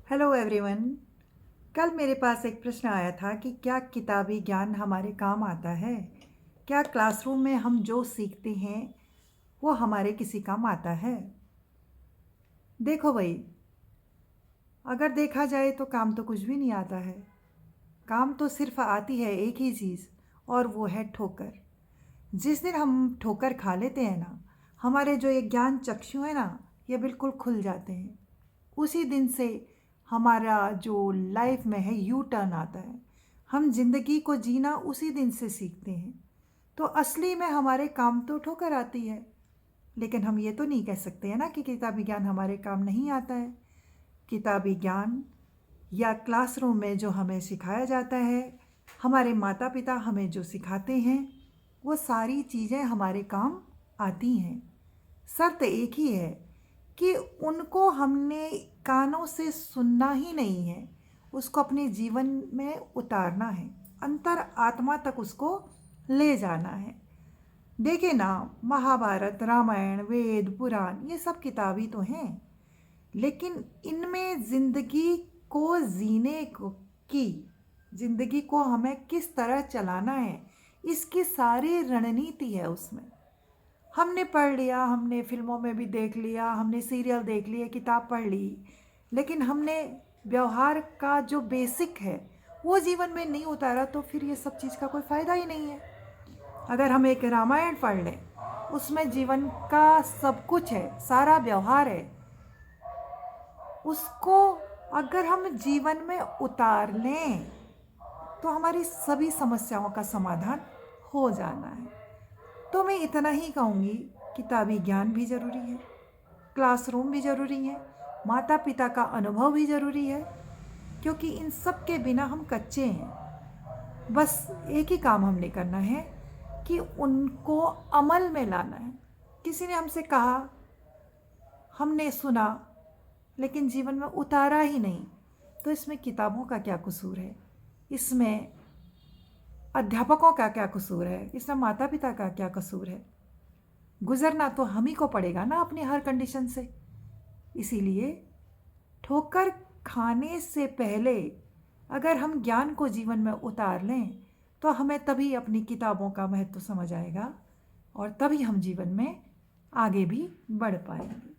Hello everyone. कल मेरे पास एक प्रश्न आया था कि क्या किताबी ज्ञान हमारे काम आता है। क्या क्लासरूम में हम जो सीखते हैं वो हमारे किसी काम आता है। देखो भाई, अगर देखा जाए तो काम तो कुछ भी नहीं आता है। काम तो सिर्फ आती है एक ही चीज़, और वो है ठोकर। जिस दिन हम ठोकर खा लेते हैं ना, हमारे जो ये ज्ञान चक्षु है ना, ये बिल्कुल खुल जाते हैं। उसी दिन से हमारा जो लाइफ में है यू टर्न आता है। हम जिंदगी को जीना उसी दिन से सीखते हैं। तो असली में हमारे काम तो ठोकर आती है, लेकिन हम ये तो नहीं कह सकते हैं ना कि किताबी ज्ञान हमारे काम नहीं आता है। किताबी ज्ञान या क्लासरूम में जो हमें सिखाया जाता है, हमारे माता पिता हमें जो सिखाते हैं, वो सारी चीज़ें हमारे काम आती हैं। शर्त एक ही है कि उनको हमने कानों से सुनना ही नहीं है, उसको अपने जीवन में उतारना है, अंतर आत्मा तक उसको ले जाना है। देखिए ना, महाभारत, रामायण, वेद, पुराण, ये सब किताबी तो हैं, लेकिन इनमें ज़िंदगी को जीने की ज़िंदगी को हमें किस तरह चलाना है, इसकी सारी रणनीति है उसमें। हमने पढ़ लिया, हमने फिल्मों में भी देख लिया, हमने सीरियल देख लिए, किताब पढ़ ली, लेकिन हमने व्यवहार का जो बेसिक है वो जीवन में नहीं उतारा, तो फिर ये सब चीज़ का कोई फ़ायदा ही नहीं है। अगर हम एक रामायण पढ़ लें, उसमें जीवन का सब कुछ है, सारा व्यवहार है, उसको अगर हम जीवन में उतार लें तो हमारी सभी समस्याओं का समाधान हो जाना है। तो मैं इतना ही कहूँगी, किताबी ज्ञान भी ज़रूरी है, क्लासरूम भी ज़रूरी है, माता पिता का अनुभव भी ज़रूरी है, क्योंकि इन सब के बिना हम कच्चे हैं। बस एक ही काम हमने करना है कि उनको अमल में लाना है। किसी ने हमसे कहा, हमने सुना, लेकिन जीवन में उतारा ही नहीं, तो इसमें किताबों का क्या कसूर है, इसमें अध्यापकों का क्या कसूर है, इसमें माता पिता का क्या कसूर है। गुजरना तो हम ही को पड़ेगा ना अपनी हर कंडीशन से। इसीलिए ठोकर खाने से पहले अगर हम ज्ञान को जीवन में उतार लें, तो हमें तभी अपनी किताबों का महत्व समझ आएगा, और तभी हम जीवन में आगे भी बढ़ पाएंगे।